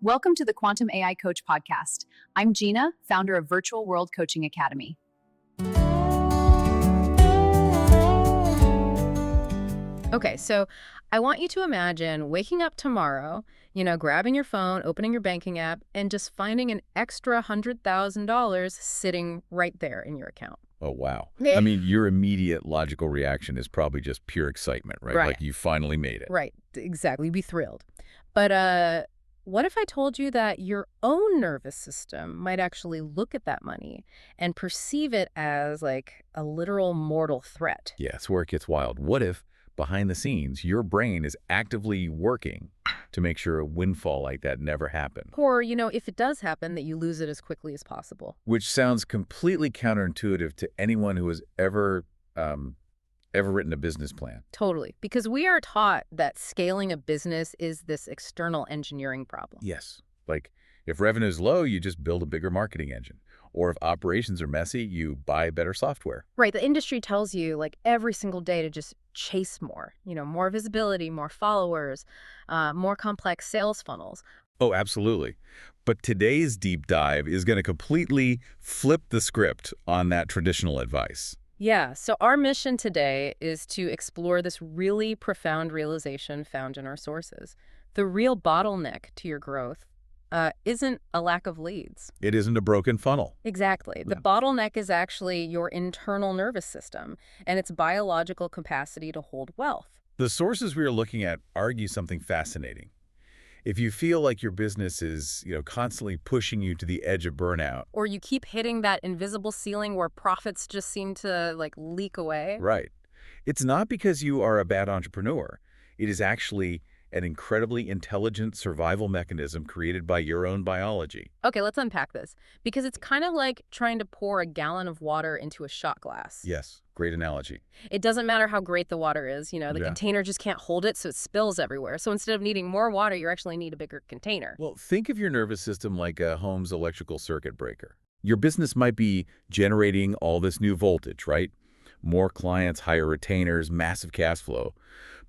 Welcome to the Quantum AI Coach podcast. I'm Gina, founder of Virtual World Coaching Academy. Okay, so I want you to imagine waking up tomorrow, grabbing your phone, opening your banking app, and just finding an extra $100,000 sitting right there in your account. Oh, wow. I mean, your immediate logical reaction is probably just pure excitement, right? Right. Like you finally made it. Right, exactly. You'd be thrilled. But what if I told you that your own nervous system might actually look at that money and perceive it as like a literal mortal threat? Yeah, it's where it gets wild. What if, behind the scenes, your brain is actively working to make sure a windfall like that never happened? Or, if it does happen, that you lose it as quickly as possible. Which sounds completely counterintuitive to anyone who has ever written a business plan. Totally. Because we are taught that scaling a business is this external engineering problem. Yes. Like, if revenue's low, you just build a bigger marketing engine. Or if operations are messy, you buy better software. Right. The industry tells you, like, every single day to just chase more. More visibility, more followers, more complex sales funnels. Oh, absolutely. But today's deep dive is going to completely flip the script on that traditional advice. Yeah, so our mission today is to explore this really profound realization found in our sources. The real bottleneck to your growth isn't a lack of leads. It isn't a broken funnel. Exactly. The Yeah. bottleneck is actually your internal nervous system and its biological capacity to hold wealth. The sources we are looking at argue something fascinating. If you feel like your business is, constantly pushing you to the edge of burnout. Or you keep hitting that invisible ceiling where profits just seem to, leak away. Right. It's not because you are a bad entrepreneur. It is actually an incredibly intelligent survival mechanism created by your own biology. Okay, let's unpack this. Because it's kind of like trying to pour a gallon of water into a shot glass. Yes, great analogy. It doesn't matter how great the water is, the Yeah. container just can't hold it, so it spills everywhere. So instead of needing more water, you actually need a bigger container. Well, think of your nervous system like a home's electrical circuit breaker. Your business might be generating all this new voltage, right? More clients, higher retainers, massive cash flow.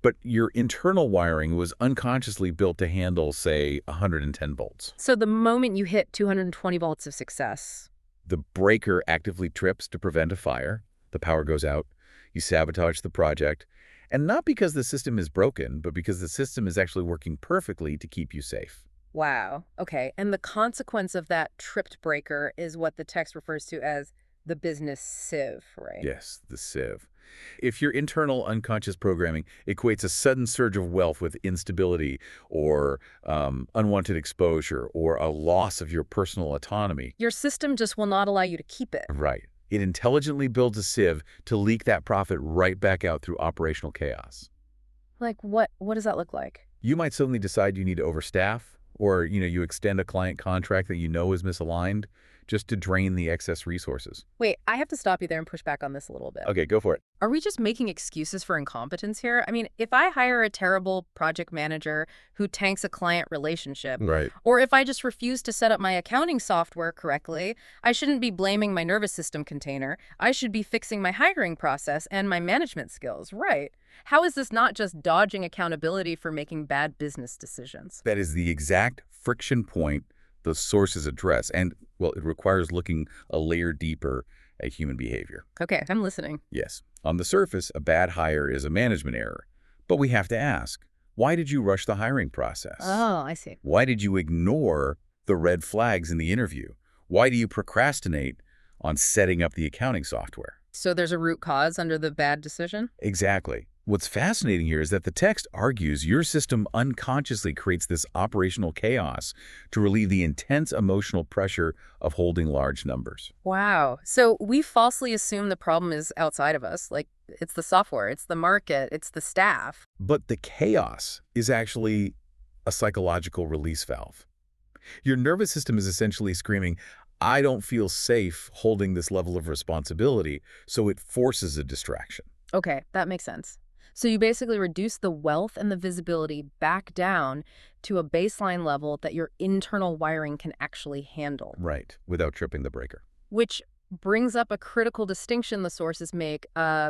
But your internal wiring was unconsciously built to handle, say, 110 volts. So the moment you hit 220 volts of success. The breaker actively trips to prevent a fire. The power goes out. You sabotage the project. And not because the system is broken, but because the system is actually working perfectly to keep you safe. Wow. Okay. And the consequence of that tripped breaker is what the text refers to as the business sieve, right? Yes, the sieve. If your internal unconscious programming equates a sudden surge of wealth with instability or unwanted exposure or a loss of your personal autonomy. Your system just will not allow you to keep it. Right. It intelligently builds a sieve to leak that profit right back out through operational chaos. Like what does that look like? You might suddenly decide you need to overstaff, or you extend a client contract that you know is misaligned just to drain the excess resources. Wait, I have to stop you there and push back on this a little bit. Okay, go for it. Are we just making excuses for incompetence here? I mean, if I hire a terrible project manager who tanks a client relationship, Right. or if I just refuse to set up my accounting software correctly, I shouldn't be blaming my nervous system container. I should be fixing my hiring process and my management skills, right? How is this not just dodging accountability for making bad business decisions? That is the exact friction point the sources address. And, well, it requires looking a layer deeper at human behavior. Okay, I'm listening. Yes. On the surface, a bad hire is a management error. But we have to ask, why did you rush the hiring process? Oh, I see. Why did you ignore the red flags in the interview? Why do you procrastinate on setting up the accounting software? So there's a root cause under the bad decision? Exactly. What's fascinating here is that the text argues your system unconsciously creates this operational chaos to relieve the intense emotional pressure of holding large numbers. Wow. So we falsely assume the problem is outside of us, like it's the software, it's the market, it's the staff. But the chaos is actually a psychological release valve. Your nervous system is essentially screaming, I don't feel safe holding this level of responsibility, so it forces a distraction. Okay, that makes sense. So you basically reduce the wealth and the visibility back down to a baseline level that your internal wiring can actually handle. Right, without tripping the breaker. Which brings up a critical distinction the sources make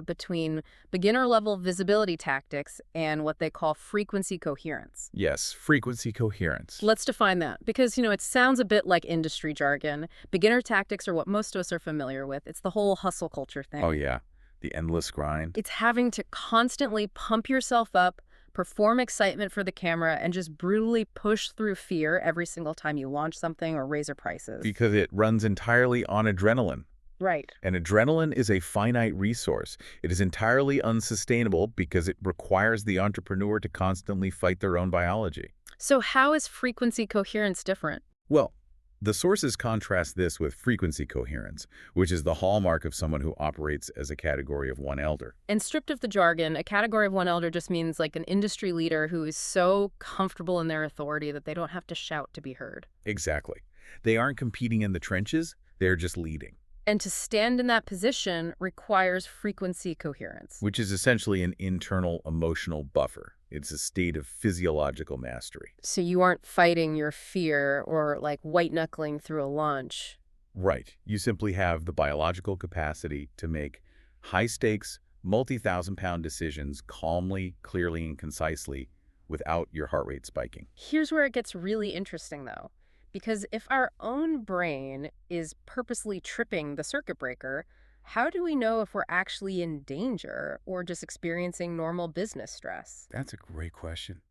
between beginner-level visibility tactics and what they call frequency coherence. Yes, frequency coherence. Let's define that because, it sounds a bit like industry jargon. Beginner tactics are what most of us are familiar with. It's the whole hustle culture thing. Oh, yeah. The endless grind. It's having to constantly pump yourself up, perform excitement for the camera, and just brutally push through fear every single time you launch something or raise your prices. Because it runs entirely on adrenaline. Right. And adrenaline is a finite resource. It is entirely unsustainable because it requires the entrepreneur to constantly fight their own biology. So how is frequency coherence different? Well, the sources contrast this with frequency coherence, which is the hallmark of someone who operates as a category of one elder. And stripped of the jargon, a category of one elder just means like an industry leader who is so comfortable in their authority that they don't have to shout to be heard. Exactly. They aren't competing in the trenches, they're just leading. And to stand in that position requires frequency coherence. Which is essentially an internal emotional buffer. It's a state of physiological mastery. So you aren't fighting your fear or like white-knuckling through a launch. Right. You simply have the biological capacity to make high-stakes, multi-thousand-pound decisions calmly, clearly, and concisely without your heart rate spiking. Here's where it gets really interesting, though. Because if our own brain is purposely tripping the circuit breaker, how do we know if we're actually in danger or just experiencing normal business stress? That's a great question.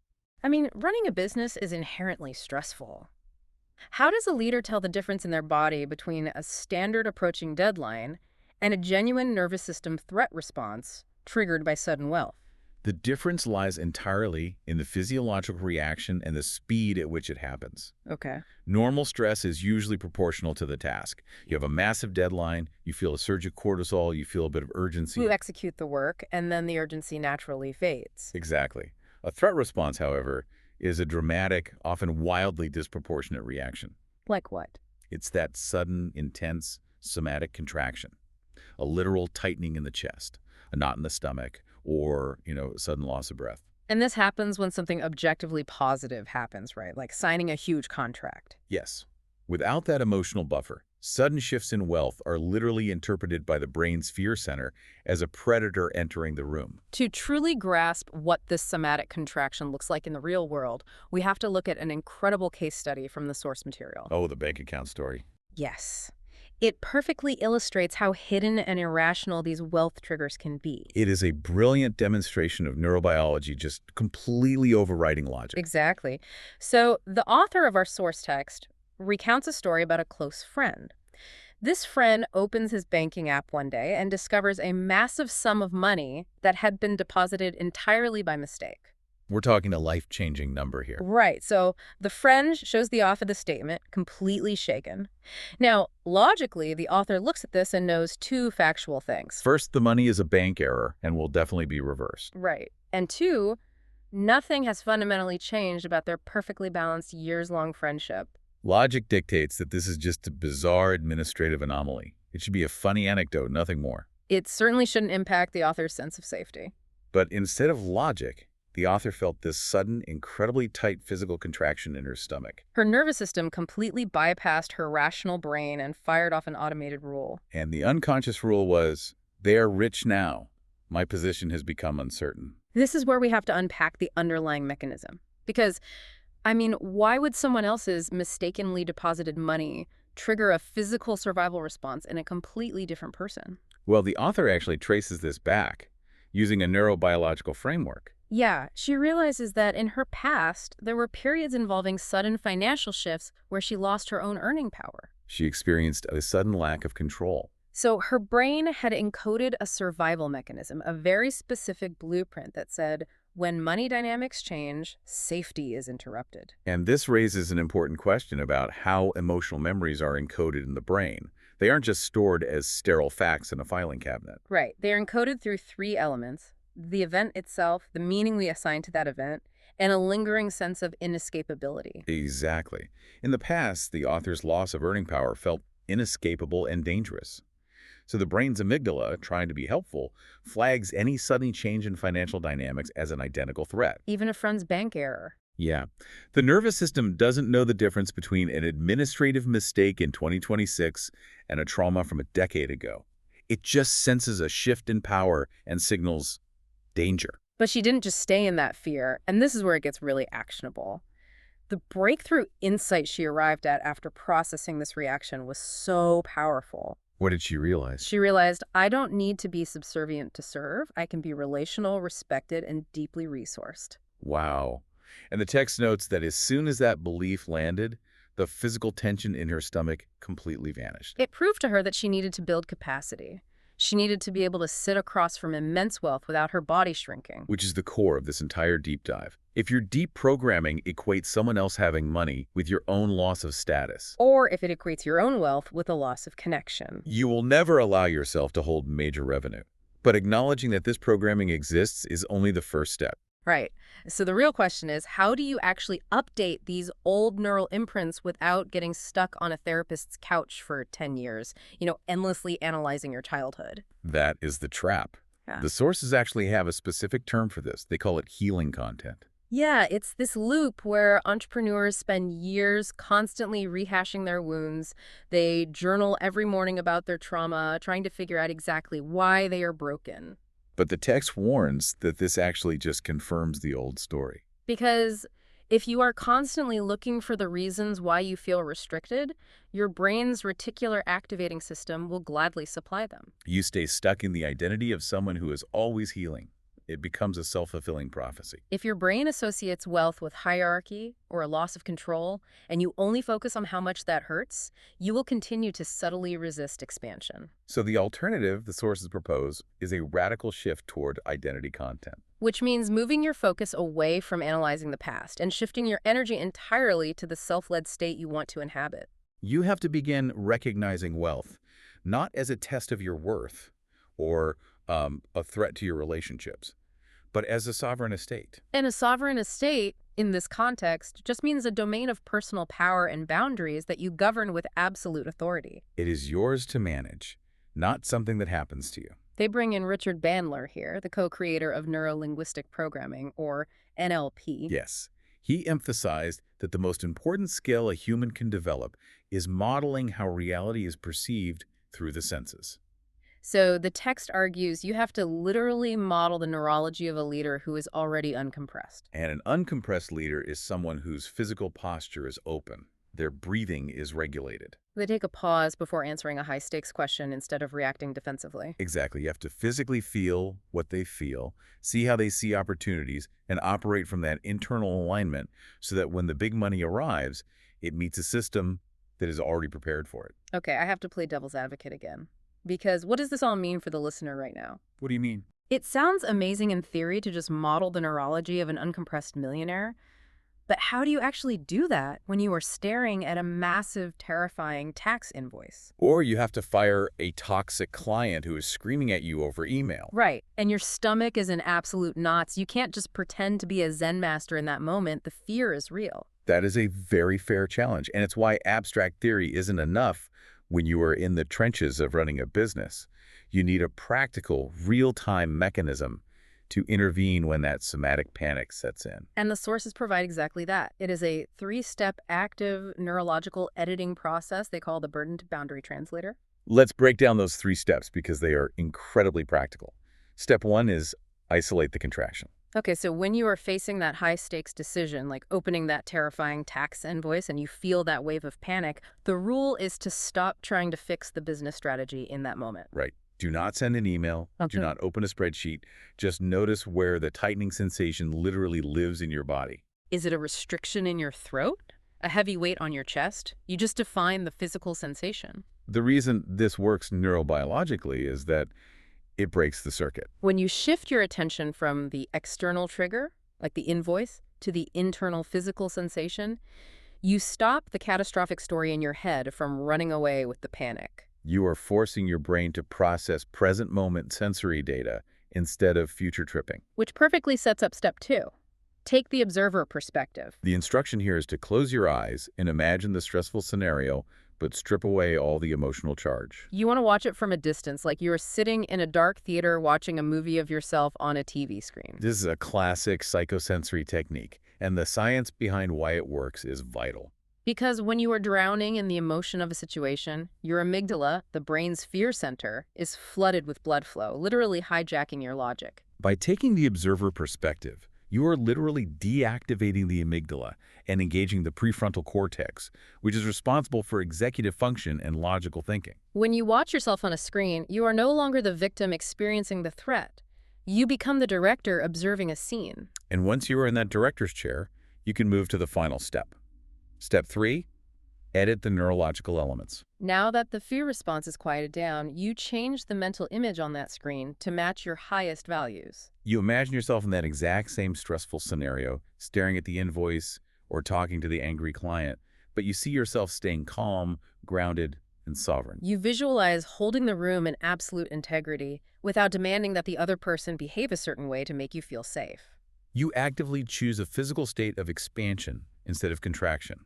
I mean, running a business is inherently stressful. How does a leader tell the difference in their body between a standard approaching deadline and a genuine nervous system threat response triggered by sudden wealth? The difference lies entirely in the physiological reaction and the speed at which it happens. Okay. Normal stress is usually proportional to the task. You have a massive deadline, you feel a surge of cortisol, you feel a bit of urgency. You execute the work, and then the urgency naturally fades. Exactly. A threat response, however, is a dramatic, often wildly disproportionate reaction. Like what? It's that sudden, intense, somatic contraction, a literal tightening in the chest, a knot in the stomach, or, sudden loss of breath. And this happens when something objectively positive happens, right? Like signing a huge contract. Yes. Without that emotional buffer, sudden shifts in wealth are literally interpreted by the brain's fear center as a predator entering the room. To truly grasp what this somatic contraction looks like in the real world, we have to look at an incredible case study from the source material. Oh, the bank account story. Yes. It perfectly illustrates how hidden and irrational these wealth triggers can be. It is a brilliant demonstration of neurobiology just completely overriding logic. Exactly. So the author of our source text recounts a story about a close friend. This friend opens his banking app one day and discovers a massive sum of money that had been deposited entirely by mistake. We're talking a life-changing number here. Right. So the friend shows the author the statement, completely shaken. Now, logically, the author looks at this and knows two factual things. First, the money is a bank error and will definitely be reversed. Right. And two, nothing has fundamentally changed about their perfectly balanced years-long friendship. Logic dictates that this is just a bizarre administrative anomaly. It should be a funny anecdote, nothing more. It certainly shouldn't impact the author's sense of safety. But instead of logic, the author felt this sudden, incredibly tight physical contraction in her stomach. Her nervous system completely bypassed her rational brain and fired off an automated rule. And the unconscious rule was, they are rich now. My position has become uncertain. This is where we have to unpack the underlying mechanism. Because, why would someone else's mistakenly deposited money trigger a physical survival response in a completely different person? Well, the author actually traces this back using a neurobiological framework. Yeah, she realizes that in her past, there were periods involving sudden financial shifts where she lost her own earning power. She experienced a sudden lack of control. So her brain had encoded a survival mechanism, a very specific blueprint that said, when money dynamics change, safety is interrupted. And this raises an important question about how emotional memories are encoded in the brain. They aren't just stored as sterile facts in a filing cabinet. Right. They're encoded through three elements: the event itself, the meaning we assign to that event, and a lingering sense of inescapability. Exactly. In the past, the author's loss of earning power felt inescapable and dangerous. So the brain's amygdala, trying to be helpful, flags any sudden change in financial dynamics as an identical threat. Even a friend's bank error. Yeah. The nervous system doesn't know the difference between an administrative mistake in 2026 and a trauma from a decade ago. It just senses a shift in power and signals danger. But she didn't just stay in that fear, and this is where it gets really actionable. The breakthrough insight she arrived at after processing this reaction was so powerful. What did she realize? She realized, I don't need to be subservient to serve. I can be relational, respected, and deeply resourced. Wow. And the text notes that as soon as that belief landed, the physical tension in her stomach completely vanished. It proved to her that she needed to build capacity. She needed to be able to sit across from immense wealth without her body shrinking. Which is the core of this entire deep dive. If your deep programming equates someone else having money with your own loss of status, Or if it equates your own wealth with a loss of connection. you will never allow yourself to hold major revenue. But acknowledging that this programming exists is only the first step. Right. So the real question is, how do you actually update these old neural imprints without getting stuck on a therapist's couch for 10 years, endlessly analyzing your childhood? That is the trap. Yeah. The sources actually have a specific term for this. They call it healing content. Yeah, it's this loop where entrepreneurs spend years constantly rehashing their wounds. They journal every morning about their trauma, trying to figure out exactly why they are broken. But the text warns that this actually just confirms the old story. Because if you are constantly looking for the reasons why you feel restricted, your brain's reticular activating system will gladly supply them. You stay stuck in the identity of someone who is always healing. It becomes a self-fulfilling prophecy. If your brain associates wealth with hierarchy or a loss of control, and you only focus on how much that hurts, you will continue to subtly resist expansion. So the alternative the sources propose is a radical shift toward identity content. Which means moving your focus away from analyzing the past and shifting your energy entirely to the self-led state you want to inhabit. You have to begin recognizing wealth, not as a test of your worth or a threat to your relationships, but as a sovereign estate. And a sovereign estate, in this context, just means a domain of personal power and boundaries that you govern with absolute authority. It is yours to manage, not something that happens to you. They bring in Richard Bandler here, the co-creator of neuro-linguistic programming, or NLP. Yes, he emphasized that the most important skill a human can develop is modeling how reality is perceived through the senses. So the text argues you have to literally model the neurology of a leader who is already uncompressed. And an uncompressed leader is someone whose physical posture is open. Their breathing is regulated. They take a pause before answering a high-stakes question instead of reacting defensively. Exactly. You have to physically feel what they feel, see how they see opportunities, and operate from that internal alignment so that when the big money arrives, it meets a system that is already prepared for it. Okay, I have to play devil's advocate again. Because what does this all mean for the listener right now? What do you mean? It sounds amazing in theory to just model the neurology of an uncompressed millionaire, but how do you actually do that when you are staring at a massive, terrifying tax invoice? Or you have to fire a toxic client who is screaming at you over email. Right, and your stomach is in absolute knots. You can't just pretend to be a Zen master in that moment. The fear is real. That is a very fair challenge, and it's why abstract theory isn't enough when you are in the trenches of running a business. You need a practical, real-time mechanism to intervene when that somatic panic sets in. And the sources provide exactly that. It is a 3-step active neurological editing process they call the burden-to-boundary translator. Let's break down those 3 steps because they are incredibly practical. Step 1 is isolate the contraction. Okay, so when you are facing that high-stakes decision, like opening that terrifying tax invoice and you feel that wave of panic, the rule is to stop trying to fix the business strategy in that moment. Right. Do not send an email. Okay. Do not open a spreadsheet. Just notice where the tightening sensation literally lives in your body. Is it a restriction in your throat? A heavy weight on your chest? You just define the physical sensation. The reason this works neurobiologically is that it breaks the circuit. When you shift your attention from the external trigger, like the invoice, to the internal physical sensation, you stop the catastrophic story in your head from running away with the panic. You are forcing your brain to process present moment sensory data instead of future tripping. Which perfectly sets up step 2. Take the observer perspective. The instruction here is to close your eyes and imagine the stressful scenario, but strip away all the emotional charge. You want to watch it from a distance, like you are sitting in a dark theater watching a movie of yourself on a TV screen. This is a classic psychosensory technique. And the science behind why it works is vital. Because when you are drowning in the emotion of a situation, your amygdala, the brain's fear center, is flooded with blood flow, literally hijacking your logic. By taking the observer perspective, you are literally deactivating the amygdala and engaging the prefrontal cortex, which is responsible for executive function and logical thinking. When you watch yourself on a screen, you are no longer the victim experiencing the threat. You become the director observing a scene. And once you are in that director's chair, you can move to the final step. Step 3, edit the neurological elements. Now that the fear response is quieted down, you change the mental image on that screen to match your highest values. You imagine yourself in that exact same stressful scenario, staring at the invoice or talking to the angry client, but you see yourself staying calm, grounded, and sovereign. You visualize holding the room in absolute integrity without demanding that the other person behave a certain way to make you feel safe. You actively choose a physical state of expansion instead of contraction.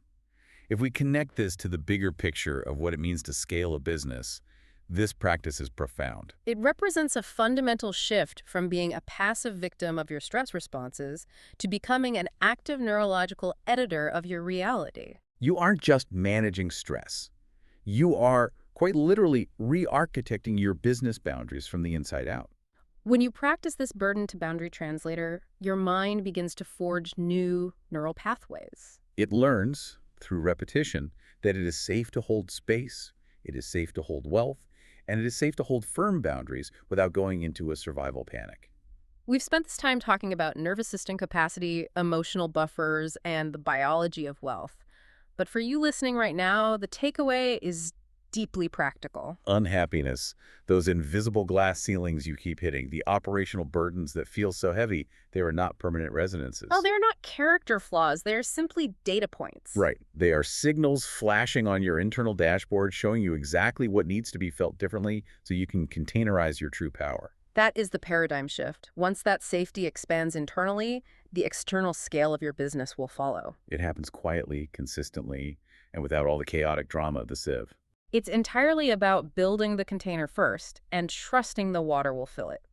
If we connect this to the bigger picture of what it means to scale a business, this practice is profound. It represents a fundamental shift from being a passive victim of your stress responses to becoming an active neurological editor of your reality. You aren't just managing stress. You are quite literally re-architecting your business boundaries from the inside out. When you practice this burden to boundary translator, your mind begins to forge new neural pathways. It learns, through repetition, that it is safe to hold space, it is safe to hold wealth, and it is safe to hold firm boundaries without going into a survival panic. We've spent this time talking about nervous system capacity, emotional buffers, and the biology of wealth. But for you listening right now, the takeaway is deeply practical. Unhappiness, those invisible glass ceilings you keep hitting, the operational burdens that feel so heavy, they are not permanent residences. Oh, they're not character flaws. They're simply data points. Right. They are signals flashing on your internal dashboard showing you exactly what needs to be felt differently so you can containerize your true power. That is the paradigm shift. Once that safety expands internally, the external scale of your business will follow. It happens quietly, consistently, and without all the chaotic drama of the sieve. It's entirely about building the container first and trusting the water will fill it.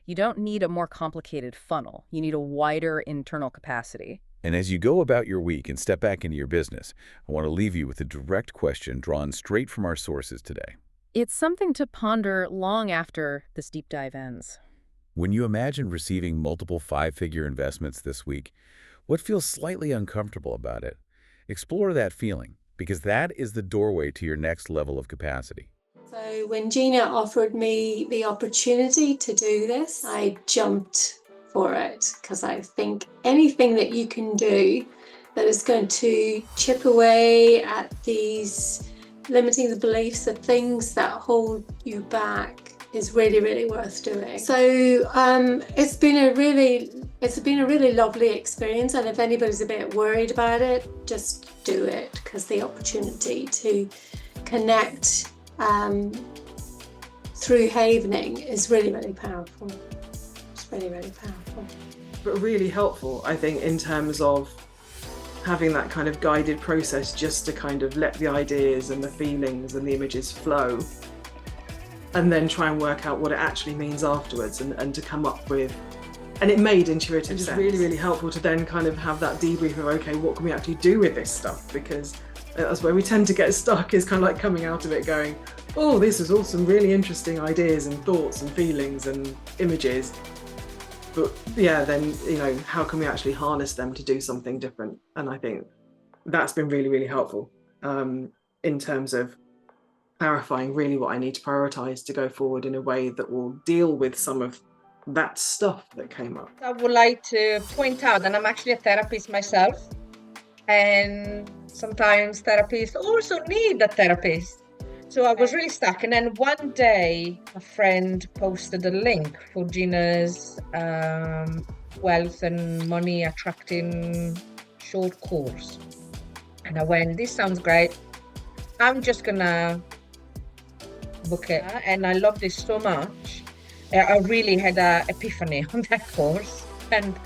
You don't need a more complicated funnel. You need a wider internal capacity. And as you go about your week and step back into your business, I want to leave you with a direct question drawn straight from our sources today. It's something to ponder long after this deep dive ends. When you imagine receiving multiple five-figure investments this week, what feels slightly uncomfortable about it? Explore that feeling, because that is the doorway to your next level of capacity. So when Gina offered me the opportunity to do this, I jumped for it because I think anything that you can do that is going to chip away at these limiting the beliefs of things that hold you back is really, really worth doing. So it's been a really lovely experience, and if anybody's a bit worried about it, just do it, because the opportunity to connect through havening is really, really powerful. It's really, really powerful. But really helpful, I think, in terms of having that kind of guided process just to kind of let the ideas and the feelings and the images flow, and then try and work out what it actually means afterwards, and to come up with, and it made intuitive sense. It's really, really helpful to then kind of have that debrief of, okay, what can we actually do with this stuff? Because that's where we tend to get stuck, is kind of like coming out of it going, oh, this is all some really interesting ideas and thoughts and feelings and images. But yeah, then, you know, how can we actually harness them to do something different? And I think that's been really, really helpful in terms of clarifying really what I need to prioritize to go forward in a way that will deal with some of that stuff that came up. I would like to point out that I'm actually a therapist myself, and sometimes therapists also need a therapist. So I was really stuck, and then one day a friend posted a link for Gina's wealth and money attracting short course, and I went, this sounds great, I'm just gonna book it. And I loved it so much. I really had an epiphany on that course, and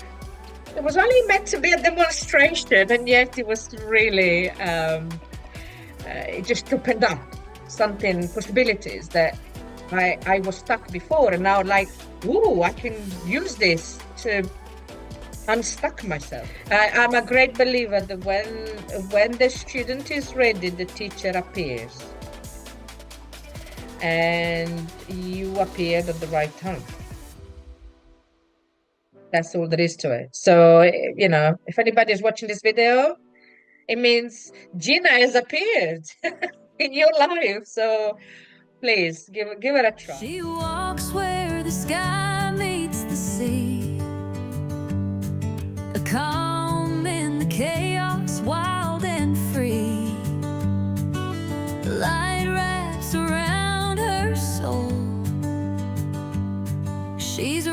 it was only meant to be a demonstration, and yet it was really it just opened up something, possibilities that I was stuck before, and now like, ooh, I can use this to unstuck myself. I'm a great believer that when the student is ready, the teacher appears. And you appeared at the right time. That's all there is to it. So, if anybody's watching this video, it means Gina has appeared in your life. So please give it a try. She walks where the sky meets the sea, a calm in the chaos, wild and free. The light wraps around her soul. She's